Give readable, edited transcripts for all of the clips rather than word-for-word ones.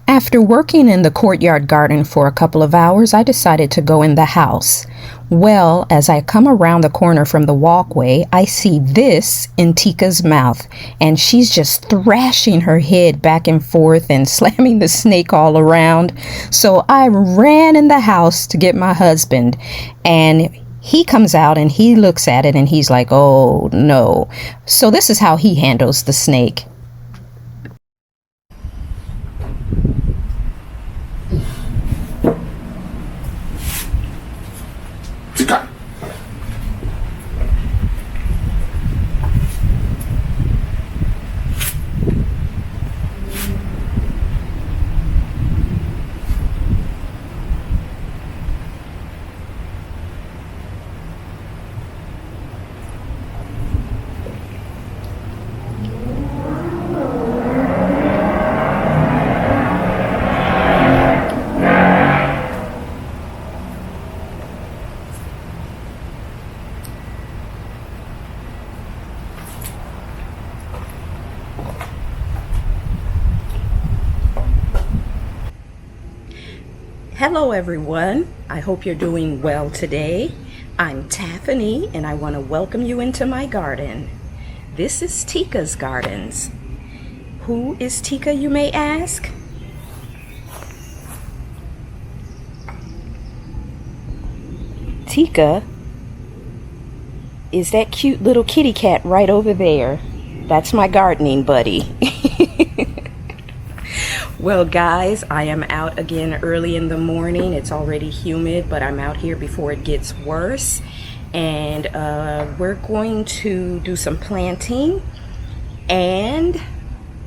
After working in the courtyard garden for a couple of hours, I decided to go in the house. Well, as I come around the corner from the walkway, I see this in Tika's mouth, and she's just thrashing her head back and forth and slamming the snake all around. So I ran in the house to get my husband, and he comes out and he looks at it and he's like, oh no. So this is how he handles the snake. Tika. Hello everyone, I hope you're doing well today. I'm Tiffany and I want to welcome you into my garden. This is Tika's gardens. Who is Tika, you may ask? Tika is that cute little kitty cat right over there. That's my gardening buddy. Well guys, I am out again early in the morning. It's already humid, but I'm out here before it gets worse. And we're going to do some planting, and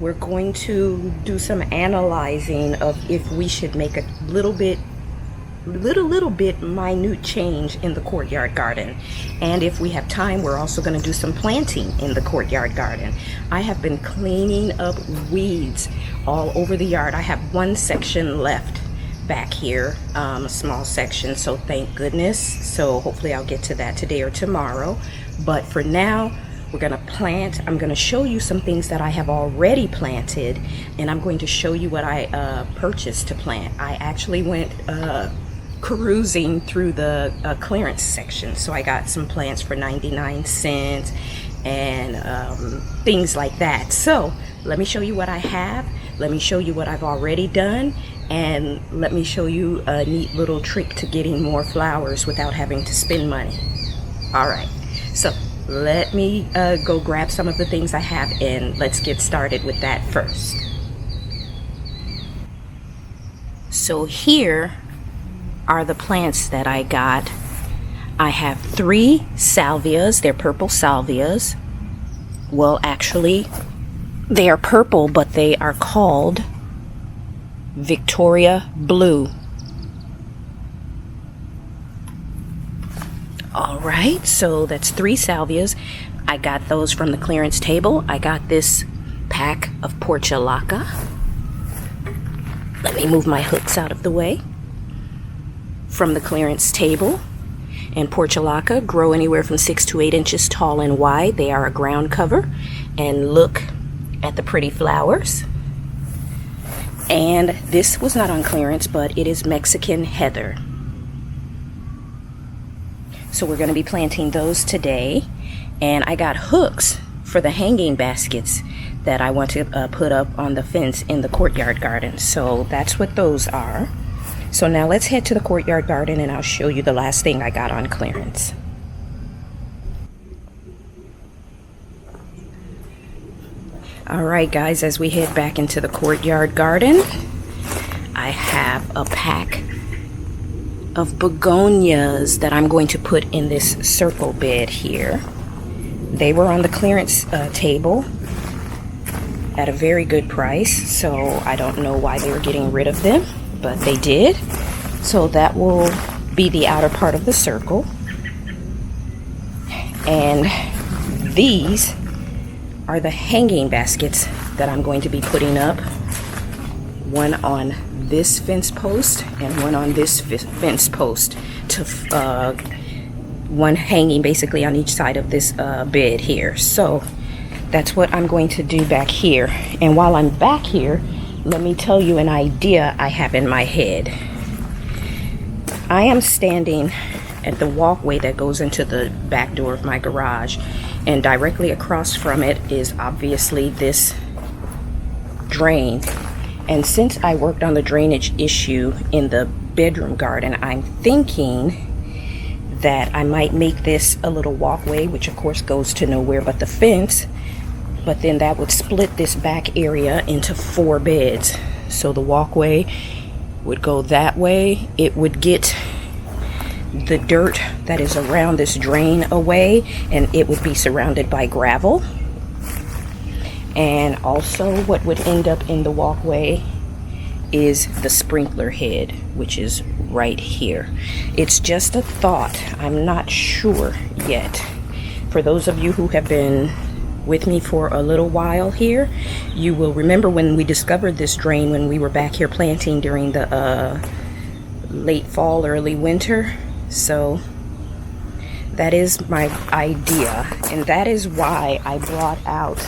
we're going to do some analyzing of if we should make a little bit minute change in the courtyard garden. And if we have time, we're also going to do some planting in the courtyard garden. I have been cleaning up weeds all over the yard. I have one section left back here, a small section, so thank goodness. So hopefully I'll get to that today or tomorrow. But for now, we're going to plant. I'm going to show you some things that I have already planted, and I'm going to show you what I purchased to plant. I actually went cruising through the clearance section, so I got some plants for 99 cents and things like that. So let me show you what I have, let me show you what I've already done, and let me show you a neat little trick to getting more flowers without having to spend money. All right, so let me go grab some of the things I have, and let's get started with that first. So here are the plants that I got. I have 3 salvias. They're purple salvias. Well, actually, they are purple, but they are called Victoria Blue. All right, so that's 3 salvias. I got those from the clearance table. I got this pack of portulaca. Let me move my hooks out of the way. From the clearance table. And portulaca grow anywhere from 6 to 8 inches tall and wide. They are a ground cover. And look at the pretty flowers. And this was not on clearance, but it is Mexican heather. So we're going to be planting those today. And I got hooks for the hanging baskets that I want to put up on the fence in the courtyard garden. So that's what those are. So now let's head to the courtyard garden and I'll show you the last thing I got on clearance. Alright guys, as we head back into the courtyard garden, I have a pack of begonias that I'm going to put in this circle bed here. They were on the clearance table at a very good price, so I don't know why they were getting rid of them, but they did. So that will be the outer part of the circle. And these are the hanging baskets that I'm going to be putting up. One on this fence post and one on this fence post, to one hanging basically on each side of this bed here. So that's what I'm going to do back here. And while I'm back here, let me tell you an idea I have in my head. I am standing at the walkway that goes into the back door of my garage, and directly across from it is obviously this drain. And since I worked on the drainage issue in the bedroom garden, I'm thinking that I might make this a little walkway, which of course goes to nowhere but the fence, but then that would split this back area into 4 beds. So the walkway would go that way. It would get the dirt that is around this drain away, and it would be surrounded by gravel. And also what would end up in the walkway is the sprinkler head, which is right here. It's just a thought. I'm not sure yet. For those of you who have been with me for a little while here, you will remember when we discovered this drain when we were back here planting during the late fall, early winter. So that is my idea, and that is why I brought out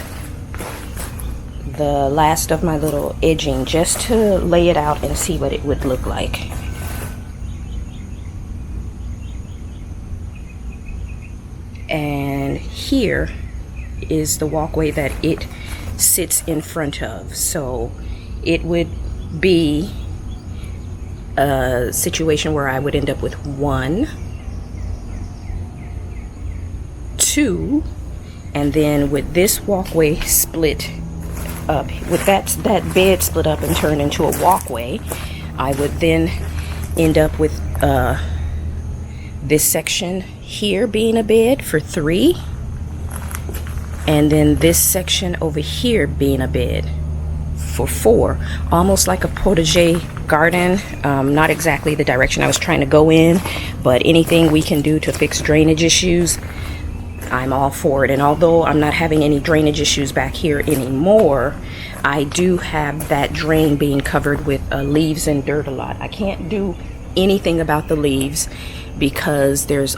the last of my little edging, just to lay it out and see what it would look like. And here is the walkway that it sits in front of. So it would be a situation where I would end up with 1, 2, and then with this walkway split up, with that bed split up and turned into a walkway, I would then end up with this section here being a bed for 3, and then this section over here being a bed for 4, almost like a potager garden. Not exactly the direction I was trying to go in, but anything we can do to fix drainage issues, I'm all for it. And although I'm not having any drainage issues back here anymore, I do have that drain being covered with leaves and dirt a lot. I can't do anything about the leaves because there's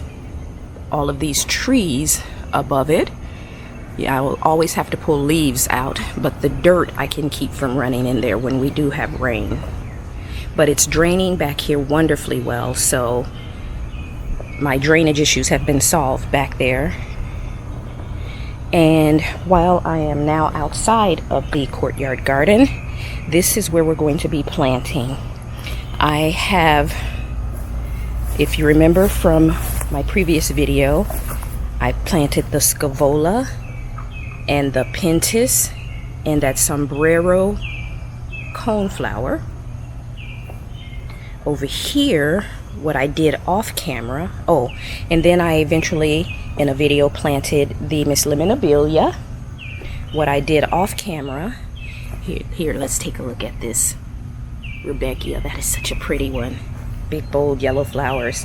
all of these trees above it. Yeah, I will always have to pull leaves out, but the dirt I can keep from running in there when we do have rain. But it's draining back here wonderfully well, so my drainage issues have been solved back there. And while I am now outside of the courtyard garden, this is where we're going to be planting. I have, if you remember from my previous video, I planted the scavola and the pentis and that sombrero coneflower. Over here, what I did off camera, oh, and then I eventually in a video planted the Miss Lemonabilia. What I did off camera, here, let's take a look at this Rebecca. That is such a pretty one. Big bold yellow flowers.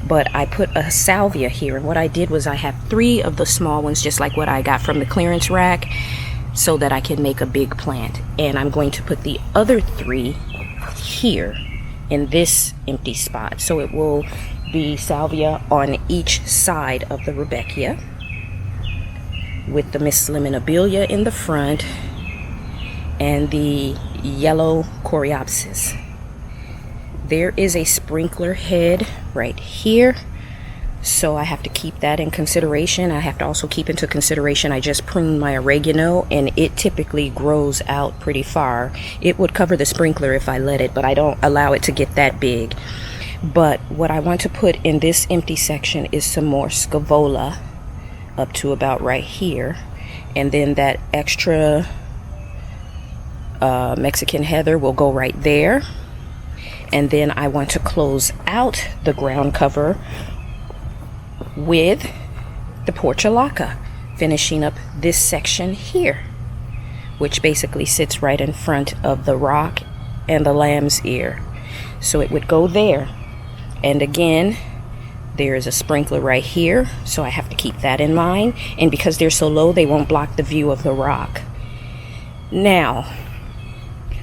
But I put a salvia here, and what I did was I have 3 of the small ones, just like what I got from the clearance rack, so that I can make a big plant. And I'm going to put the other 3 here in this empty spot, so it will be salvia on each side of the Rebecca, with the Miss Lemonabilia in the front and the yellow coreopsis. There is a sprinkler head right here, so I have to keep that in consideration. I have to also keep into consideration I just pruned my oregano, and it typically grows out pretty far. It would cover the sprinkler if I let it, but I don't allow it to get that big. But what I want to put in this empty section is some more scavola up to about right here, and then that extra Mexican heather will go right there. And then I want to close out the ground cover with the portulaca, finishing up this section here, which basically sits right in front of the rock and the lamb's ear. So it would go there. And again, there is a sprinkler right here, so I have to keep that in mind. And because they're so low, they won't block the view of the rock. Now,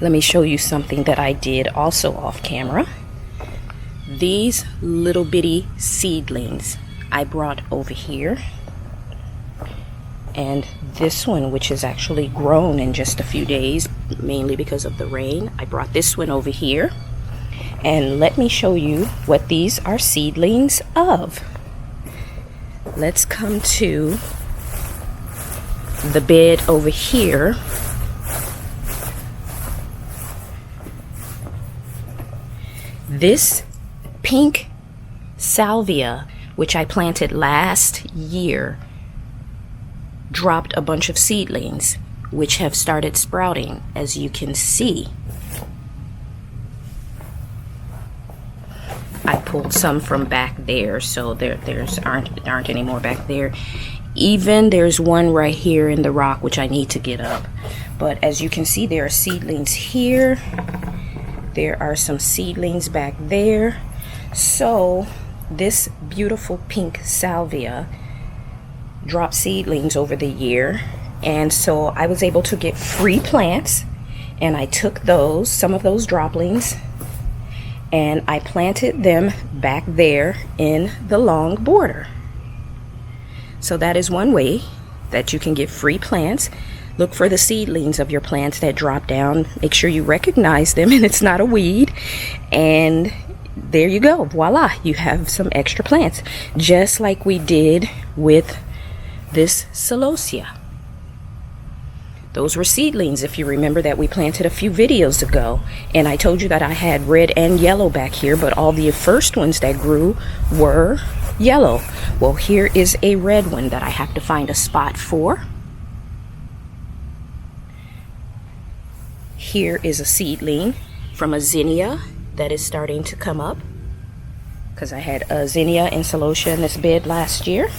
let me show you something that I did also off camera. These little bitty seedlings I brought over here, and this one, which is actually grown in just a few days, mainly because of the rain, I brought this one over here. And let me show you what these are seedlings of. Let's come to the bed over here. This pink salvia, which I planted last year, dropped a bunch of seedlings which have started sprouting, as you can see. I pulled some from back there, so there's aren't any more back there. Even there's one right here in the rock which I need to get up. But as you can see, there are seedlings here. There are some seedlings back there. So this beautiful pink salvia dropped seedlings over the year, and so I was able to get free plants, and I took those, some of those droplings, and I planted them back there in the long border. So that is one way that you can get free plants. Look for the seedlings of your plants that drop down. Make sure you recognize them and it's not a weed. And there you go. Voila, you have some extra plants. Just like we did with this celosia. Those were seedlings, if you remember, that we planted a few videos ago. And I told you that I had red and yellow back here, but all the first ones that grew were yellow. Well, here is a red one that I have to find a spot for. Here is a seedling from a zinnia that is starting to come up, because I had a zinnia and celosia in this bed last year.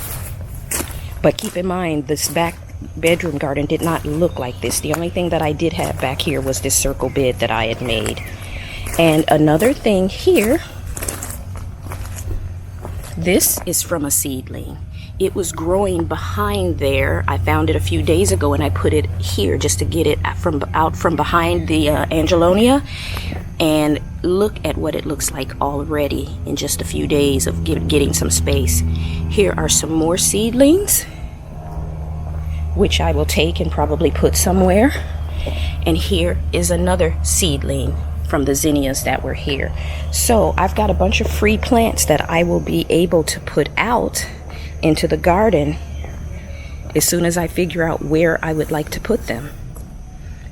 But keep in mind, this back bedroom garden did not look like this. The only thing that I did have back here was this circle bed that I had made. And another thing here, this is from a seedling. It was growing behind there. I found it a few days ago and I put it here just to get it out from behind the Angelonia. And look at what it looks like already in just a few days of getting some space. Here are some more seedlings, which I will take and probably put somewhere. And here is another seedling from the zinnias that were here. So I've got a bunch of free plants that I will be able to put out into the garden as soon as I figure out where I would like to put them.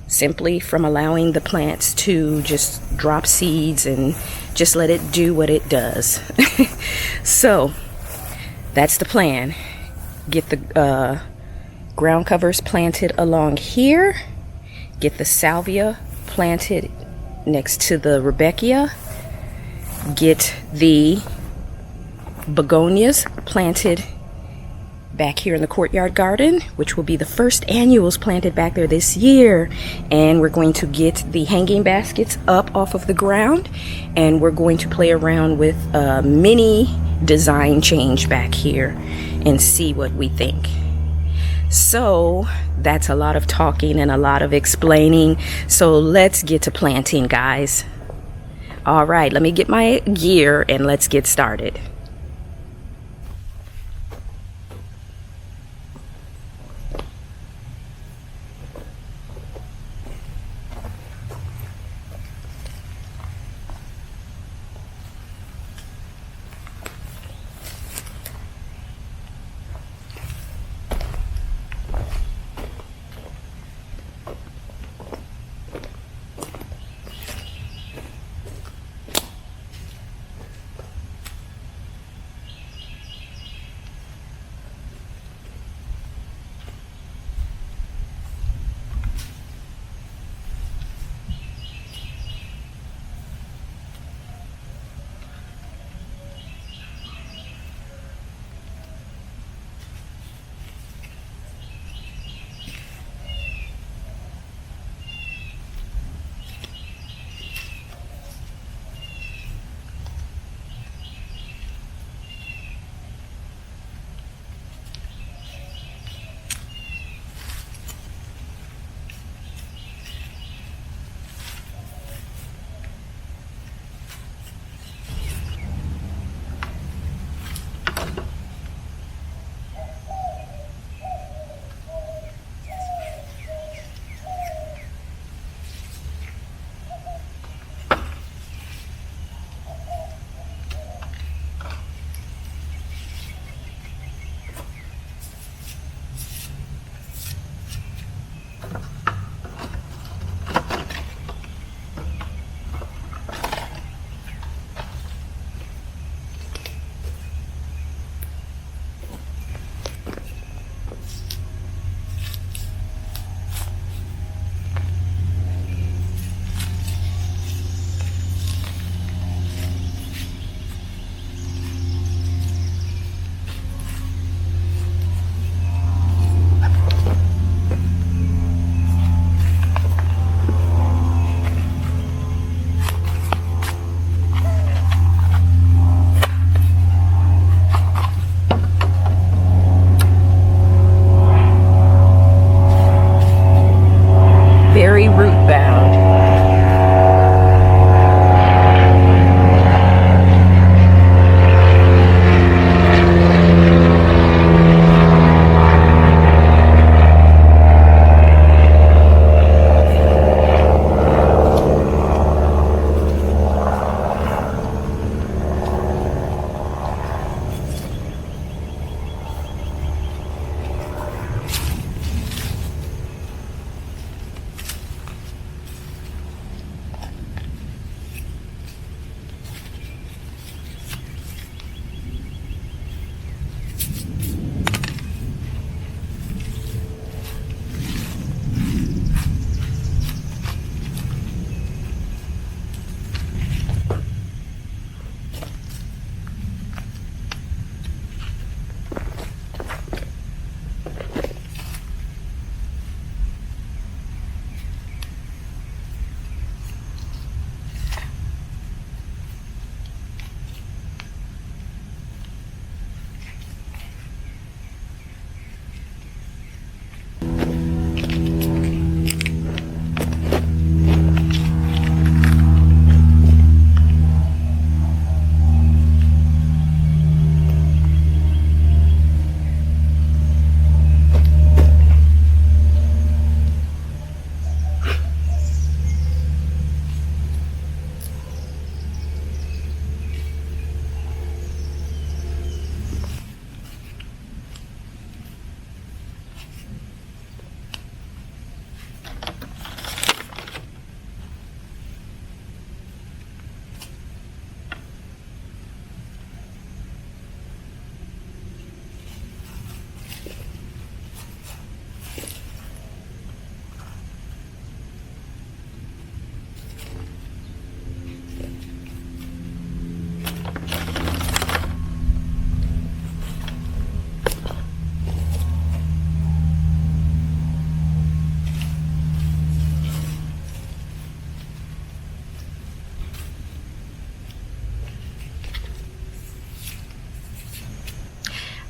Simply from allowing the plants to just drop seeds and just let it do what it does. So that's the plan. Get the ground covers planted along here. Get the salvia planted next to the Rebecca. Get the begonias planted back here in the courtyard garden, which will be the first annuals planted back there this year. And we're going to get the hanging baskets up off of the ground, and we're going to play around with a mini design change back here and see what we think. So that's a lot of talking and a lot of explaining. So let's get to planting, guys. All right, let me get my gear and let's get started.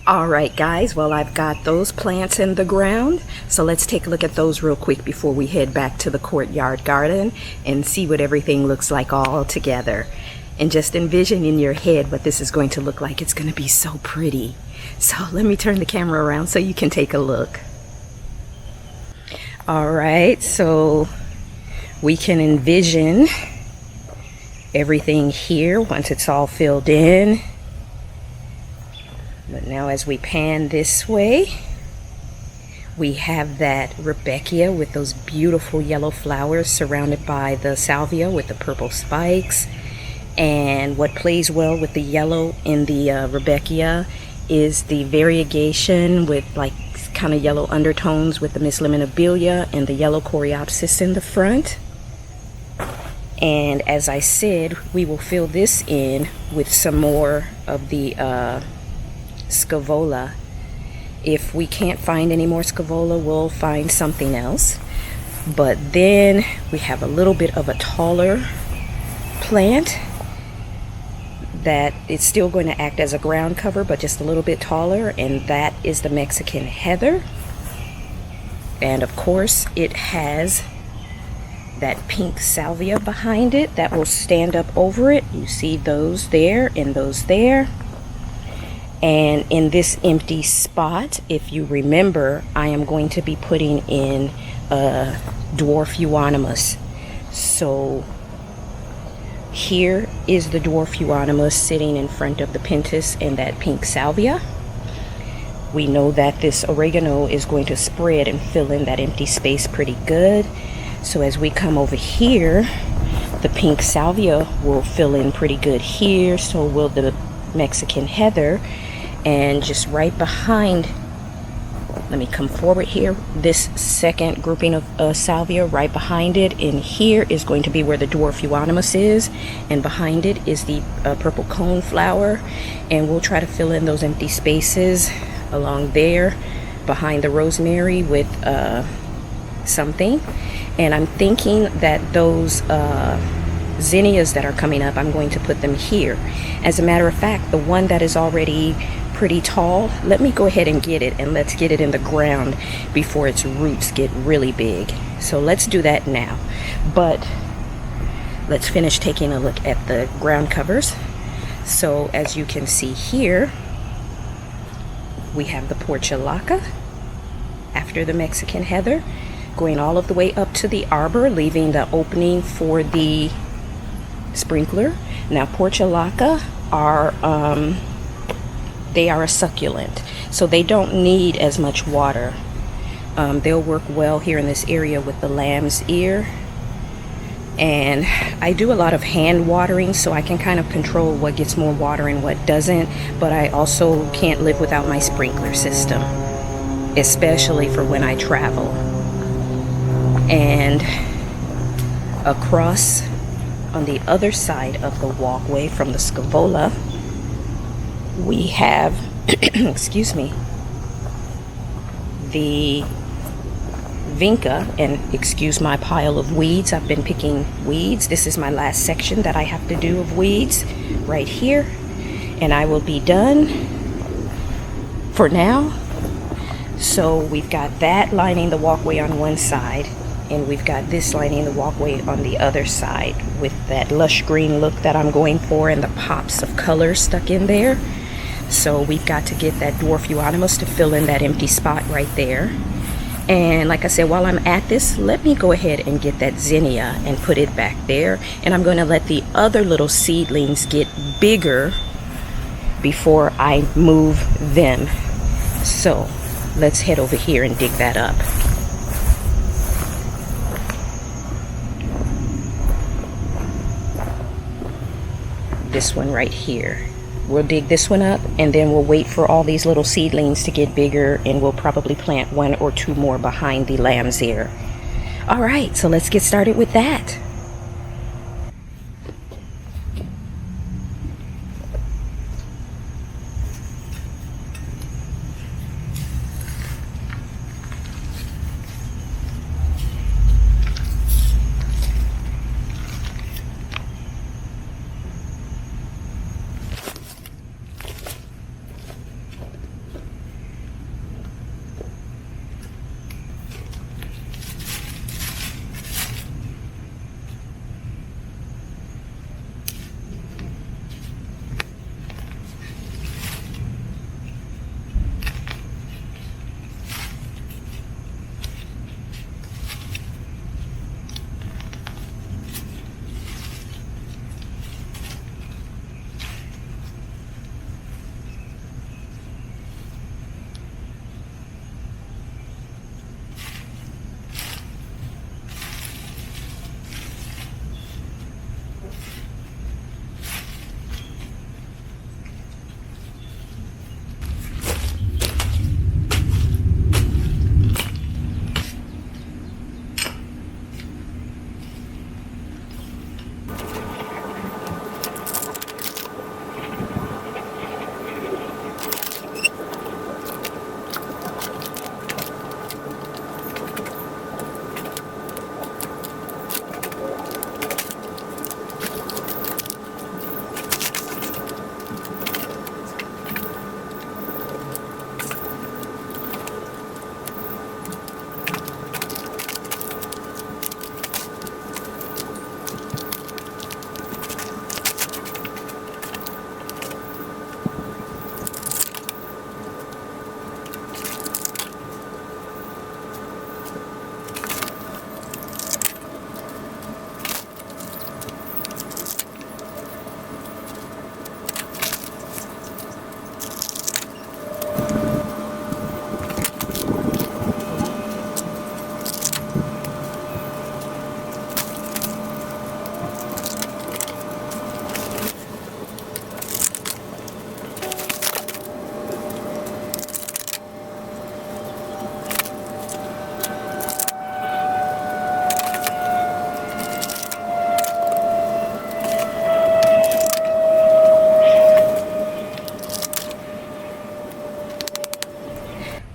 All right, guys, well, I've got those plants in the ground, so let's take a look at those real quick before we head back to the courtyard garden and see what everything looks like all together. And just envision in your head what this is going to look like. It's going to be so pretty. So let me turn the camera around so you can take a look. All right, so we can envision everything here once it's all filled in. But now as we pan this way, we have that Rudbeckia with those beautiful yellow flowers surrounded by the salvia with the purple spikes. And what plays well with the yellow in the Rudbeckia is the variegation with like kind of yellow undertones with the Miss Lemonibelia and the yellow Coreopsis in the front. And as I said, we will fill this in with some more of the Scaevola. If we can't find any more Scaevola, we'll find something else. But then we have a little bit of a taller plant that is still going to act as a ground cover, but just a little bit taller, and that is the Mexican heather. And of course it has that pink salvia behind it that will stand up over it. You see those there and those there. And in this empty spot, if you remember, I am going to be putting in a dwarf euonymus. So here is the dwarf euonymus sitting in front of the pentas and that pink salvia. We know that this oregano is going to spread and fill in that empty space pretty good. So as we come over here, the pink salvia will fill in pretty good here. So will the Mexican heather. And just right behind, let me come forward here, this second grouping of salvia right behind it, in here is going to be where the dwarf euonymus is, and behind it is the purple cone flower. And we'll try to fill in those empty spaces along there behind the rosemary with something. And I'm thinking that those zinnias that are coming up, I'm going to put them here. As a matter of fact, the one that is already pretty tall, let me go ahead and get it, and let's get it in the ground before its roots get really big. So let's do that now. But let's finish taking a look at the ground covers. So as you can see here, we have the portulaca after the Mexican heather, going all of the way up to the arbor, leaving the opening for the sprinkler. Now portulaca are they are a succulent, so they don't need as much water. They'll work well here in this area with the lamb's ear. And I do a lot of hand watering, so I can kind of control what gets more water and what doesn't. But I also can't live without my sprinkler system, especially for when I travel. And across on the other side of the walkway from the Scaevola, we have excuse me, the vinca. And excuse my pile of weeds, I've been picking weeds. This is my last section that I have to do of weeds right here, and I will be done for now. So we've got that lining the walkway on one side, and we've got this lining the walkway on the other side with that lush green look that I'm going for and the pops of color stuck in there. So we've got to get that dwarf euonymus to fill in that empty spot right there. And like I said, while I'm at this, let me go ahead and get that zinnia and put it back there. And I'm going to let the other little seedlings get bigger before I move them. So let's head over here and dig that up. This one right here. We'll dig this one up, and then we'll wait for all these little seedlings to get bigger, and we'll probably plant one or two more behind the lamb's ear. All right, so let's get started with that.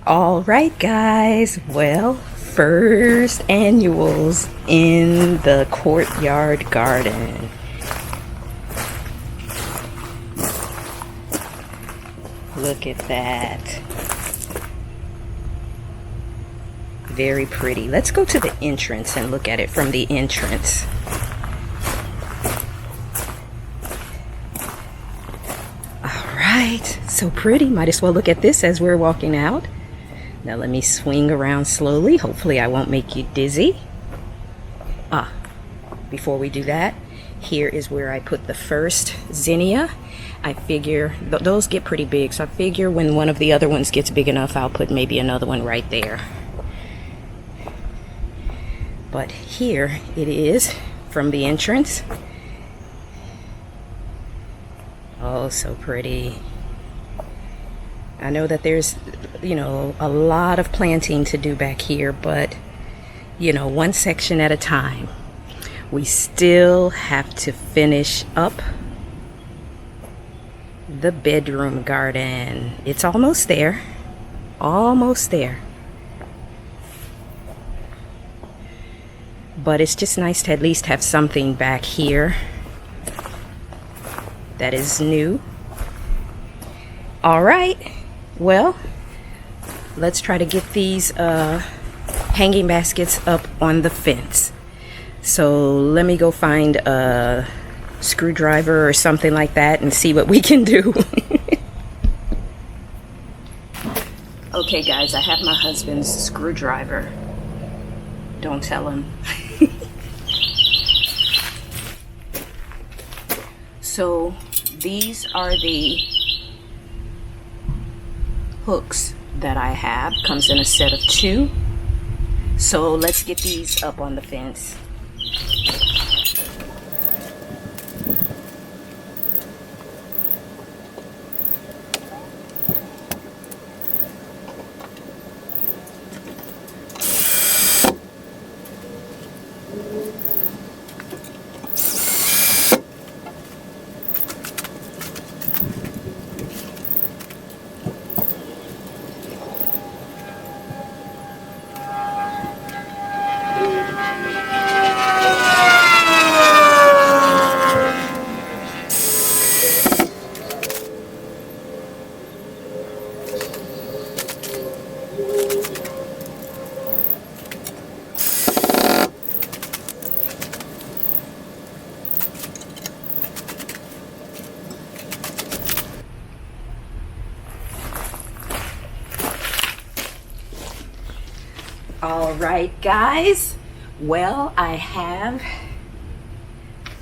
All right, guys. Well, first annuals in the courtyard garden. Look at that. Very pretty. Let's go to the entrance and look at it from the entrance. All right, so pretty. Might as well look at this as we're walking out. Now let me swing around slowly. Hopefully I won't make you dizzy. Before we do that, here is where I put the first zinnia. I figure those get pretty big, so I figure when one of the other ones gets big enough, I'll put maybe another one right there. But here it is from the entrance. Oh, so pretty. I know that there's, a lot of planting to do back here, but, one section at a time. We still have to finish up the bedroom garden. It's almost there. Almost there. But it's just nice to at least have something back here that is new. All right. Well, let's try to get these hanging baskets up on the fence. So let me go find a screwdriver or something like that and see what we can do. Okay, guys, I have my husband's screwdriver. Don't tell him. So these are the hooks that I have. Comes in a set of 2. So let's get these up on the fence. All right, guys. Well, I have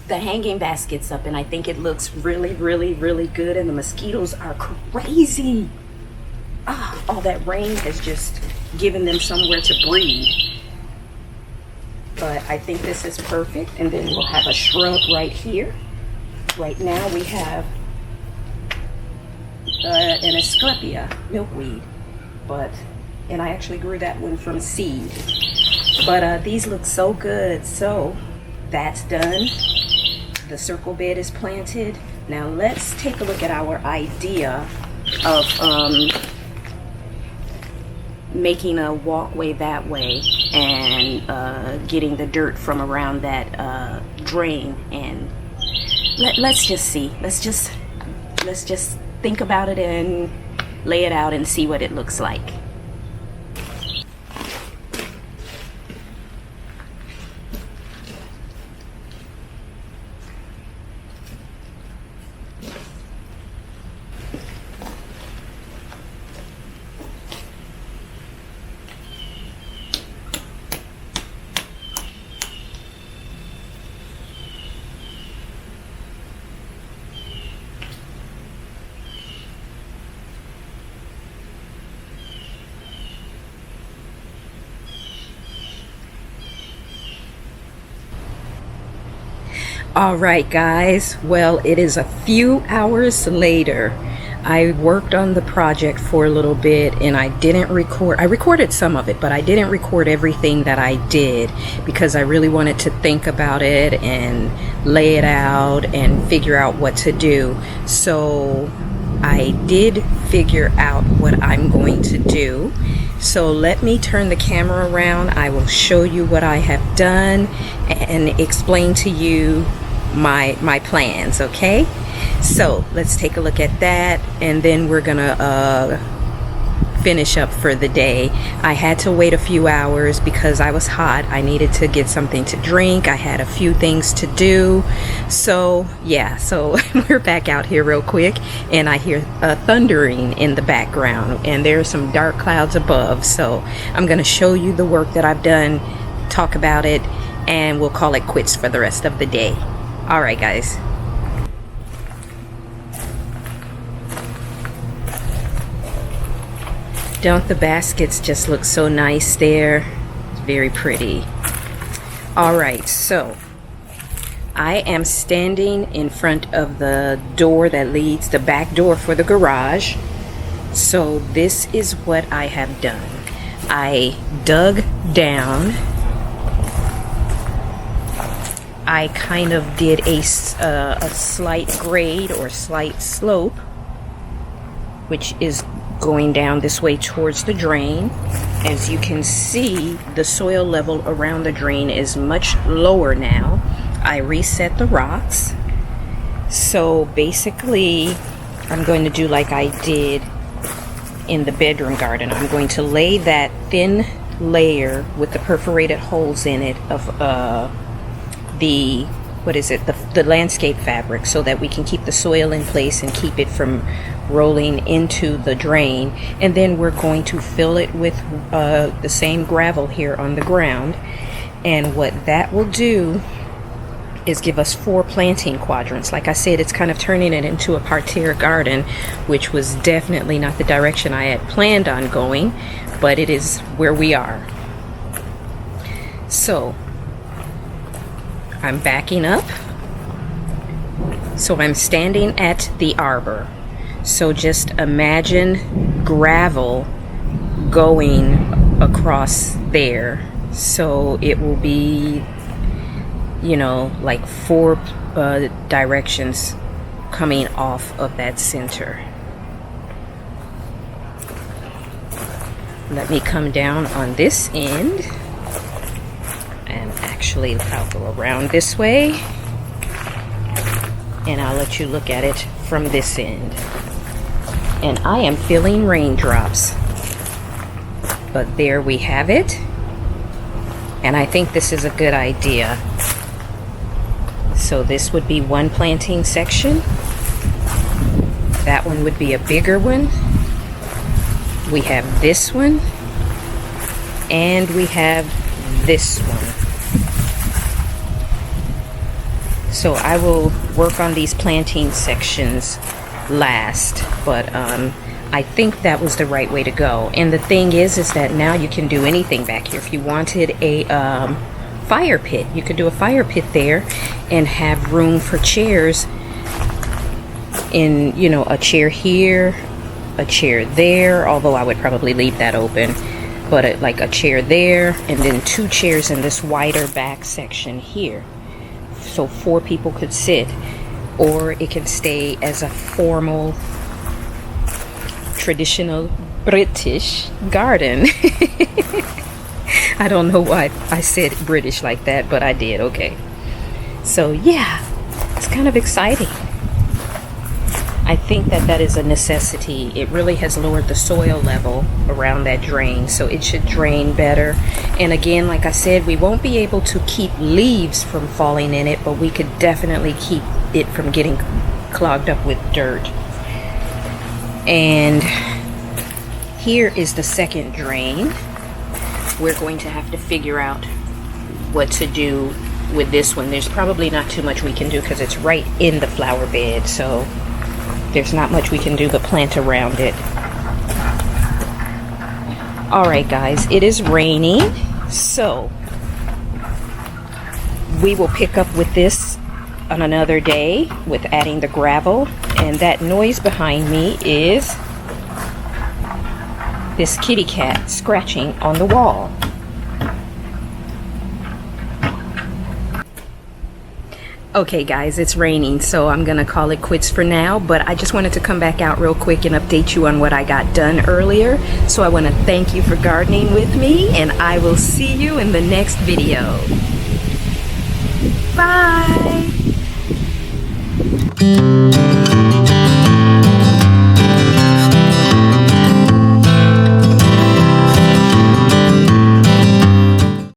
the hanging baskets up, and I think it looks really, really, really good, and the mosquitoes are crazy. All that rain has just given them somewhere to breed. But I think this is perfect, and then we'll have a shrub right here. Right now we have an Asclepia milkweed, and I actually grew that one from seed. But these look so good. So that's done. The circle bed is planted. Now let's take a look at our idea of making a walkway that way and getting the dirt from around that drain. And let's just see. Let's just think about it and lay it out and see what it looks like. All right, guys. Well, it is a few hours later. I worked on the project for a little bit and I didn't record. I recorded some of it, but I didn't record everything that I did because I really wanted to think about it and lay it out and figure out what to do. So I did figure out what I'm going to do. So let me turn the camera around. I will show you what I have done and explain to you my plans, okay? So let's take a look at that, and then we're gonna finish up for the day. I had to wait a few hours because I was hot. I needed to get something to drink. I had a few things to do. So yeah, so we're back out here real quick, and I hear thundering in the background, and there are some dark clouds above. So I'm gonna show you the work that I've done, talk about it, and we'll call it quits for the rest of the day. All right, guys. Don't the baskets just look so nice there? It's very pretty. All right, so I am standing in front of the door that leads, the back door for the garage. So this is what I have done. I dug down. I kind of did a slight grade or slight slope, which is going down this way towards the drain. As you can see, the soil level around the drain is much lower now. I reset the rocks. So basically, I'm going to do like I did in the bedroom garden. I'm going to lay that thin layer with the perforated holes in it of the landscape fabric, so that we can keep the soil in place and keep it from rolling into the drain. And then we're going to fill it with the same gravel here on the ground, and what that will do is give us 4 planting quadrants. Like I said, it's kind of turning it into a parterre garden, which was definitely not the direction I had planned on going, but it is where we are. So I'm backing up. So I'm standing at the arbor. So just imagine gravel going across there. So it will be, you know, like 4 directions coming off of that center. Let me come down on this end. And actually, I'll go around this way, and I'll let you look at it from this end. And I am feeling raindrops, but there we have it. And I think this is a good idea. So this would be one planting section. That one would be a bigger one. We have this one, and we have this one. So I will work on these planting sections last, but I think that was the right way to go. And the thing is that now you can do anything back here. If you wanted a fire pit, you could do a fire pit there and have room for chairs in, you know, a chair here, a chair there, although I would probably leave that open, but like a chair there, and then 2 chairs in this wider back section here. So 4 people could sit, or it can stay as a formal, traditional British garden. I don't know why I said British like that, but I did. Okay. So yeah, it's kind of exciting. I think that is a necessity. It really has lowered the soil level around that drain, so it should drain better. And again, like I said, we won't be able to keep leaves from falling in it, but we could definitely keep it from getting clogged up with dirt. And here is the second drain. We're going to have to figure out what to do with this one. There's probably not too much we can do because it's right in the flower bed, so there's not much we can do but plant around it. Alright guys, it is raining, so we will pick up with this on another day with adding the gravel. And that noise behind me is this kitty cat scratching on the wall. Okay guys, it's raining, so I'm gonna call it quits for now, but I just wanted to come back out real quick and update you on what I got done earlier. So I want to thank you for gardening with me, and I will see you in the next video. Bye!